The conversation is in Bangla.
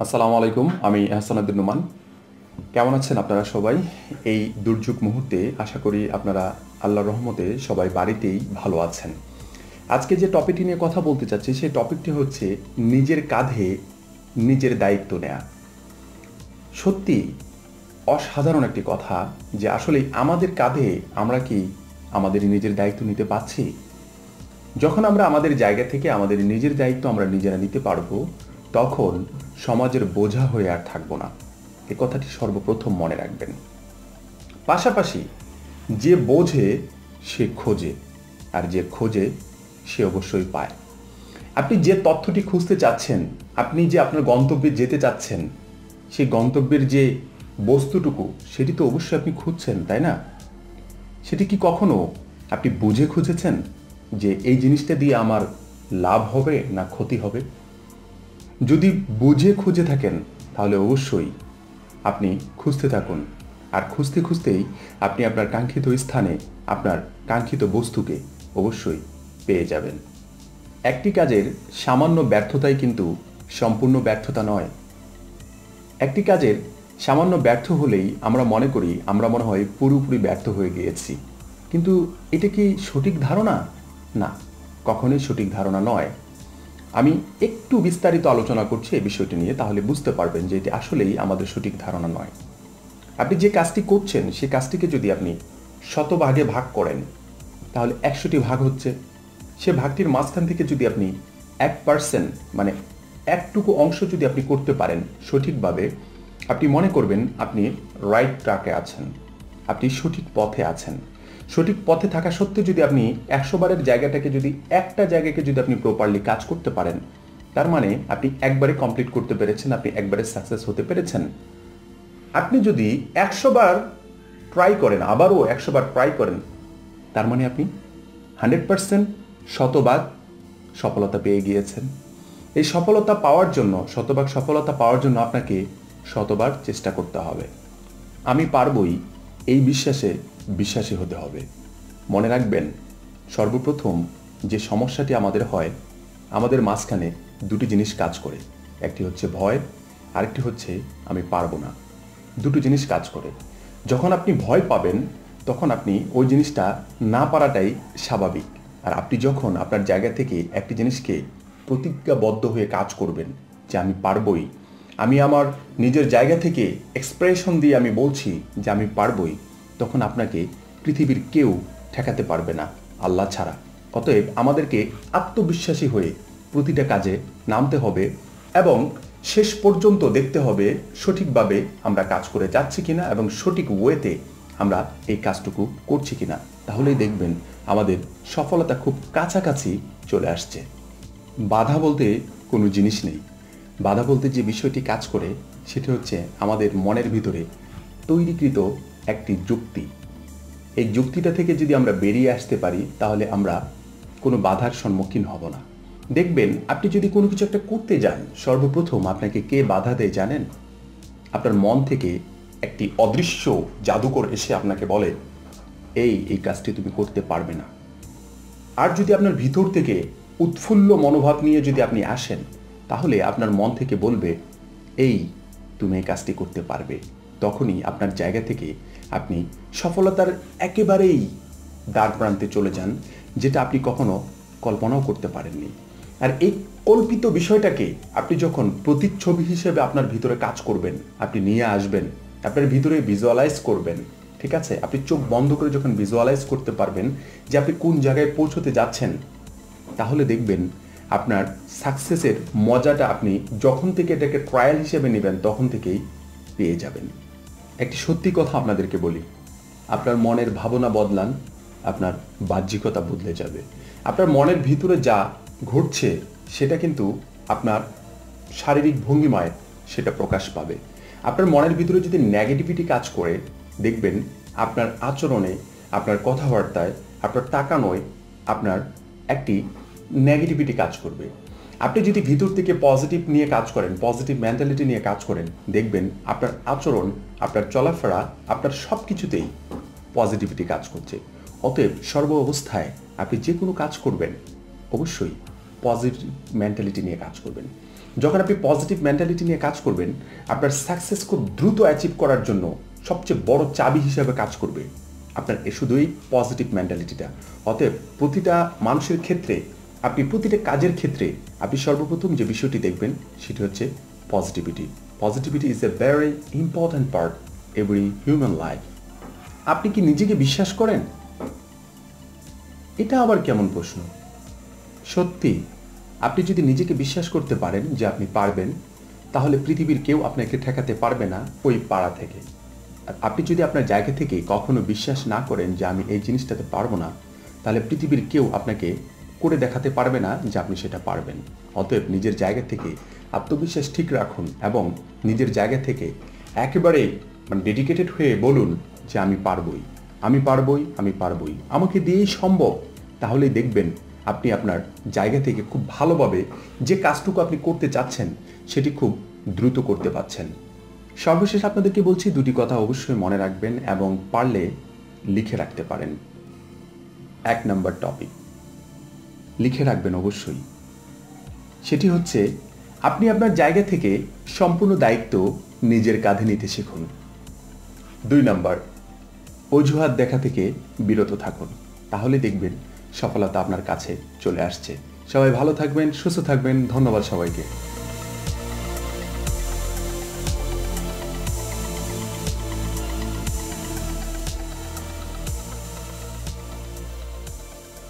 আসসালামু আলাইকুম। আমি আহসান উদ্দিন নোমান। কেমন আছেন আপনারা সবাই? এই দুর্যোগ মুহূর্তে আশা করি আপনারা আল্লাহর রহমতে সবাই বাড়িতেই ভালো আছেন। আজকে যে টপিকটি নিয়ে কথা বলতে চাচ্ছি সেই টপিকটি হচ্ছে নিজের কাঁধে নিজের দায়িত্ব নেয়া। সত্যি অসাধারণ একটি কথা যে আসলে আমাদের কাঁধে আমরা কি আমাদের নিজের দায়িত্ব নিতে পারছি? যখন আমরা আমাদের জায়গা থেকে আমাদের নিজের দায়িত্ব আমরা নিজেরা নিতে পারবো, তখন সমাজের বোঝা হয়ে আর থাকবো না। এ কথাটি সর্বপ্রথম মনে রাখবেন। পাশাপাশি যে বোঝে সে খোঁজে, আর যে খোঁজে সে অবশ্যই পায়। আপনি যে তথ্যটি খুঁজতে চাচ্ছেন, আপনি যে আপনার গন্তব্যে যেতে চাচ্ছেন, সেই গন্তব্যের যে বস্তুটুকু সেটি তো অবশ্যই আপনি খুঁজছেন, তাই না? সেটি কি কখনো আপনি বুঝে খুঁজেছেন যে এই জিনিসটা দিয়ে আমার লাভ হবে না ক্ষতি হবে? যদি বুঝে খুঁজে থাকেন তাহলে অবশ্যই আপনি খুঁজতে থাকুন, আর খুঁজতে খুঁজতেই আপনি আপনার কাঙ্ক্ষিত স্থানে আপনার কাঙ্ক্ষিত বস্তুকে অবশ্যই পেয়ে যাবেন। একটি কাজের সামান্য ব্যর্থতাই কিন্তু সম্পূর্ণ ব্যর্থতা নয়। একটি কাজের সামান্য ব্যর্থ হলেই আমরা মনে করি আমরা মনে হয় পুরোপুরি ব্যর্থ হয়ে গিয়েছি, কিন্তু এটা কি সঠিক ধারণা? না, কখনোই সঠিক ধারণা নয়। আমি একটু বিস্তারিত আলোচনা করছি এই বিষয়টি নিয়ে, তাহলে বুঝতে পারবেন যে এটি আসলেই আমাদের সঠিক ধারণা নয়। আপনি যে কাজটি করছেন সেই কাজটিকে যদি আপনি শতভাগে ভাগ করেন তাহলে 100টি ভাগ হচ্ছে। সে ভাগটির মাঝখান থেকে যদি আপনি 1% মানে একটুকু অংশ যদি আপনি করতে পারেন সঠিকভাবে, আপনি মনে করবেন আপনি রাইট ট্র্যাকে আছেন, আপনি সঠিক পথে আছেন। সঠিক পথে থাকা সত্ত্বেও যদি আপনি 100 বারের জায়গাটাকে যদি একটা জায়গাকে যদি আপনি প্রপারলি কাজ করতে পারেন, তার মানে আপনি একবারে কমপ্লিট করতে পেরেছেন, আপনি একবারে সাকসেস হতে পেরেছেন। আপনি যদি 100 বার ট্রাই করেন, আবারও 100 বার ট্রাই করেন, তার মানে আপনি 100% শতভাগ সফলতা পেয়ে গিয়েছেন। এই সফলতা পাওয়ার জন্য, শতভাগ সফলতা পাওয়ার জন্য আপনাকে শতবার চেষ্টা করতে হবে। আমি পারবই এই বিশ্বাসে বিশ্বাসী হতে হবে। মনে রাখবেন, সর্বপ্রথম যে সমস্যাটি আমাদের হয়, আমাদের মাঝখানে দুটি জিনিস কাজ করে। একটি হচ্ছে ভয়, আরেকটি হচ্ছে আমি পারবো না। দুটো জিনিস কাজ করে। যখন আপনি ভয় পাবেন তখন আপনি ওই জিনিসটা না পারাটাই স্বাভাবিক। আর আপনি যখন আপনার জায়গা থেকে একটি জিনিসকে প্রতিজ্ঞাবদ্ধ হয়ে কাজ করবেন যে আমি পারবই, আমি আমার নিজের জায়গা থেকে এক্সপ্রেশন দিয়ে আমি বলছি যে আমি পারবই, তখন আপনাকে পৃথিবীর কেউ ঠেকাতে পারবে না আল্লাহ ছাড়া। অতএব আমাদেরকে আত্মবিশ্বাসী হয়ে প্রতিটা কাজে নামতে হবে এবং শেষ পর্যন্ত দেখতে হবে সঠিকভাবে আমরা কাজ করে যাচ্ছি কিনা এবং সঠিক ওয়েতে আমরা এই কাজটুকু করছি কিনা। তাহলেই দেখবেন আমাদের সফলতা খুব কাছাকাছি চলে আসছে। বাধা বলতে কোনো জিনিস নেই। বাধা বলতে যে বিষয়টি কাজ করে সেটি হচ্ছে আমাদের মনের ভিতরে তৈরিকৃত একটি যুক্তি। এই যুক্তিটা থেকে যদি আমরা বেরিয়ে আসতে পারি তাহলে আমরা কোনো বাধার সম্মুখীন হব না। দেখবেন আপনি যদি কোনো কিছু একটা করতে যান, সর্বপ্রথম আপনাকে কে বাধা দেয় জানেন? আপনার মন থেকে একটি অদৃশ্য জাদুকর এসে আপনাকে বলে এই কাজটি তুমি করতে পারবে না। আর যদি আপনার ভিতর থেকে উৎফুল্ল মনোভাব নিয়ে যদি আপনি আসেন, তাহলে আপনার মন থেকে বলবে তুমি এই কাজটি করতে পারবে। তখনই আপনার জায়গা থেকে আপনি সফলতার একেবারেই দ্বার প্রান্তে চলে যান, যেটা আপনি কখনো কল্পনাও করতে পারেননি। আর এই কল্পিত বিষয়টাকে আপনি যখন প্রতিচ্ছবি হিসেবে আপনার ভিতরে কাজ করবেন, আপনি নিয়ে আসবেন, আপনার ভিতরে ভিজুয়ালাইজ করবেন, ঠিক আছে? আপনি চোখ বন্ধ করে যখন ভিজুয়ালাইজ করতে পারবেন যে আপনি কোন জায়গায় পৌঁছতে যাচ্ছেন, তাহলে দেখবেন আপনার সাকসেসের মজাটা আপনি যখন থেকে এটাকে ট্রায়াল হিসেবে নেবেন তখন থেকেই পেয়ে যাবেন। একটি সত্যি কথা আপনাদেরকে বলি, আপনার মনের ভাবনা বদলান, আপনার বাহ্যিকতা বদলে যাবে। আপনার মনের ভিতরে যা ঘটছে সেটা কিন্তু আপনার শারীরিক ভঙ্গিমায় সেটা প্রকাশ পাবে। আপনার মনের ভিতরে যদি নেগেটিভিটি কাজ করে, দেখবেন আপনার আচরণে, আপনার কথাবার্তায়, আপনার তাকানোয় আপনার একটি নেগেটিভিটি কাজ করবে। আপনি যদি ভিতর থেকে পজিটিভ নিয়ে কাজ করেন, পজিটিভ মেন্টালিটি নিয়ে কাজ করেন, দেখবেন আপনার আচরণ, আপনার চলাফেরা, আপনার সব কিছুতেই পজিটিভিটি কাজ করছে। অতএব সর্ব অবস্থায় আপনি যে কোনো কাজ করবেন অবশ্যই পজিটিভ মেন্টালিটি নিয়ে কাজ করবেন। যখন আপনি পজিটিভ মেন্টালিটি নিয়ে কাজ করবেন, আপনার সাকসেস খুব দ্রুত অ্যাচিভ করার জন্য সবচেয়ে বড় চাবি হিসাবে কাজ করবে আপনার শুধুই পজিটিভ মেন্টালিটিটা। অতএব প্রতিটা মানুষের ক্ষেত্রে, আপনি প্রতিটা কাজের ক্ষেত্রে আপনি সর্বপ্রথম যে বিষয়টি দেখবেন সেটি হচ্ছে positivity. Positivity is a very important part every human life. আপনি কি নিজেকে বিশ্বাস করেন? এটা আবার কেমন প্রশ্ন? সত্যি, আপনি যদি নিজেকে বিশ্বাস করতে পারেন যে আপনি পারবেন, তাহলে পৃথিবীর কেউ আপনাকে ঠেকাতে পারবে না ওই পাড়া থেকে। আর আপনি যদি আপনার জায়গা থেকে কখনো বিশ্বাস না করেন যে আমি এই জিনিসটাতে পারবো না, তাহলে পৃথিবীর কেউ আপনাকে করে দেখাতে পারবে না যে আপনি সেটা পারবেন। অতএব নিজের জায়গা থেকে আত্মবিশ্বাস ঠিক রাখুন এবং নিজের জায়গা থেকে একেবারে ডেডিকেটেড হয়ে বলুন যে আমি পারবই, আমি পারবই, আমি পারবই, আমাকে দিয়েই সম্ভব। তাহলেই দেখবেন আপনি আপনার জায়গা থেকে খুব ভালোভাবে যে কাজটুকু আপনি করতে চাচ্ছেন সেটি খুব দ্রুত করতে পারছেন। সর্বশেষ আপনাদেরকে বলছি, দুটি কথা অবশ্যই মনে রাখবেন এবং পারলে লিখে রাখতে পারেন। 1 নম্বর টপিক লিখে রাখবেন অবশ্যই, সেটি হচ্ছে আপনি আপনার জায়গা থেকে সম্পূর্ণ দায়িত্ব নিজের কাঁধে নিতে শিখুন। 2 নম্বর, অজুহাত দেখা থেকে বিরত থাকুন, তাহলে দেখবেন সফলতা আপনার কাছে চলে আসছে। সবাই ভালো থাকবেন, সুস্থ থাকবেন। ধন্যবাদ সবাইকে।